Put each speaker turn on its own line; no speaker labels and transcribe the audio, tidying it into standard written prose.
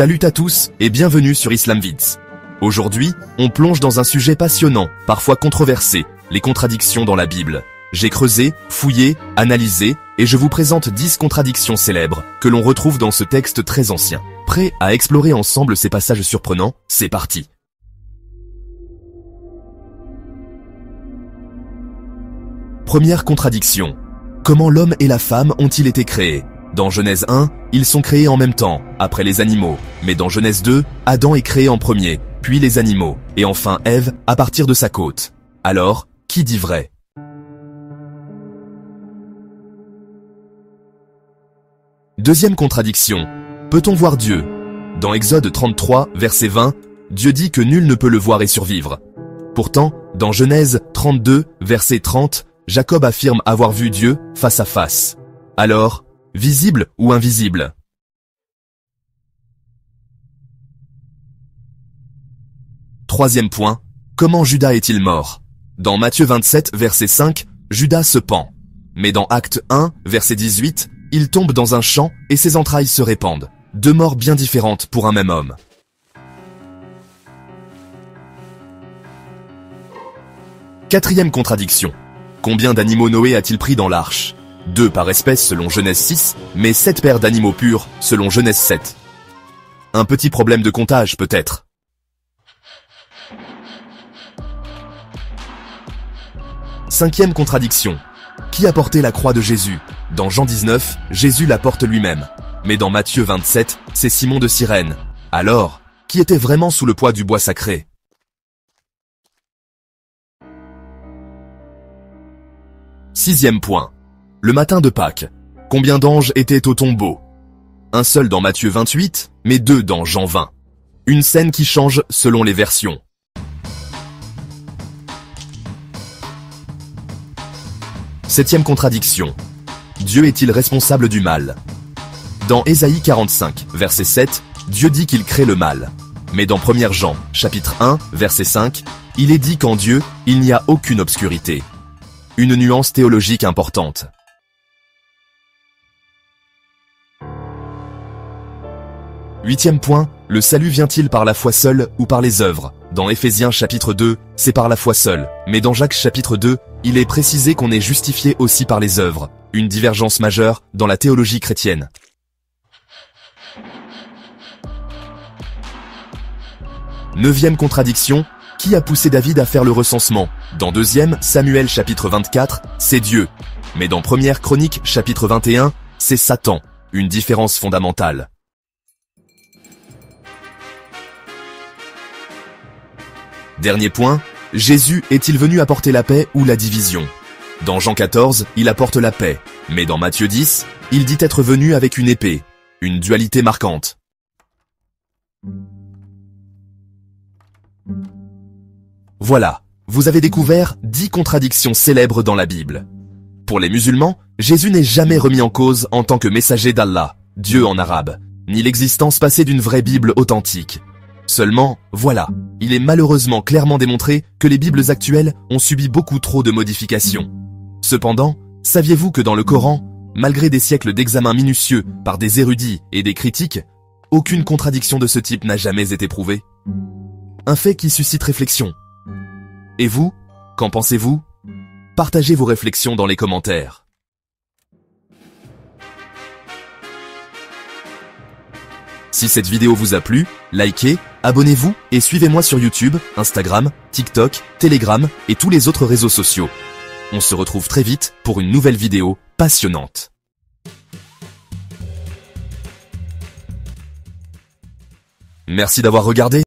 Salut à tous et bienvenue sur Islamvids. Aujourd'hui, on plonge dans un sujet passionnant, parfois controversé, les contradictions dans la Bible. J'ai creusé, fouillé, analysé, et je vous présente 10 contradictions célèbres que l'on retrouve dans ce texte très ancien. Prêts à explorer ensemble ces passages surprenants? C'est parti. Première contradiction. Comment l'homme et la femme ont-ils été créés? Dans Genèse 1, ils sont créés en même temps, après les animaux. Mais dans Genèse 2, Adam est créé en premier, puis les animaux, et enfin Ève, à partir de sa côte. Alors, qui dit vrai? Deuxième contradiction. Peut-on voir Dieu? Dans Exode 33, verset 20, Dieu dit que nul ne peut le voir et survivre. Pourtant, dans Genèse 32, verset 30, Jacob affirme avoir vu Dieu face à face. Alors, visible ou invisible? Troisième point, comment Judas est-il mort? Dans Matthieu 27, verset 5, Judas se pend. Mais dans Actes 1, verset 18, il tombe dans un champ et ses entrailles se répandent. Deux morts bien différentes pour un même homme. Quatrième contradiction. Combien d'animaux Noé a-t-il pris dans l'arche? 2 par espèce selon Genèse 6, mais 7 paires d'animaux purs selon Genèse 7. Un petit problème de comptage peut-être. Cinquième contradiction. Qui a porté la croix de Jésus? Dans Jean 19, Jésus la porte lui-même. Mais dans Matthieu 27, c'est Simon de Cyrène. Alors, qui était vraiment sous le poids du bois sacré? Sixième point. Le matin de Pâques. Combien d'anges étaient au tombeau? Un seul dans Matthieu 28, mais 2 dans Jean 20. Une scène qui change selon les versions. Septième contradiction. Dieu est-il responsable du mal? Dans Ésaïe 45, verset 7, Dieu dit qu'il crée le mal. Mais dans 1 Jean, chapitre 1, verset 5, il est dit qu'en Dieu, il n'y a aucune obscurité. Une nuance théologique importante. Huitième point, le salut vient-il par la foi seule ou par les œuvres? Dans Éphésiens chapitre 2, c'est par la foi seule, mais dans Jacques chapitre 2, il est précisé qu'on est justifié aussi par les œuvres, une divergence majeure dans la théologie chrétienne. Neuvième contradiction, qui a poussé David à faire le recensement? Dans 2 Samuel chapitre 24, c'est Dieu, mais dans 1 Chronique chapitre 21, c'est Satan, une différence fondamentale. Dernier point, Jésus est-il venu apporter la paix ou la division? Dans Jean 14, il apporte la paix, mais dans Matthieu 10, il dit être venu avec une épée, une dualité marquante. Voilà, vous avez découvert 10 contradictions célèbres dans la Bible. Pour les musulmans, Jésus n'est jamais remis en cause en tant que messager d'Allah, Dieu en arabe, ni l'existence passée d'une vraie Bible authentique. Seulement, voilà, il est malheureusement clairement démontré que les Bibles actuelles ont subi beaucoup trop de modifications. Cependant, saviez-vous que dans le Coran, malgré des siècles d'examens minutieux par des érudits et des critiques, aucune contradiction de ce type n'a jamais été prouvée? Un fait qui suscite réflexion. Et vous, qu'en pensez-vous? Partagez vos réflexions dans les commentaires. Si cette vidéo vous a plu, likez, abonnez-vous et suivez-moi sur YouTube, Instagram, TikTok, Telegram et tous les autres réseaux sociaux. On se retrouve très vite pour une nouvelle vidéo passionnante. Merci d'avoir regardé.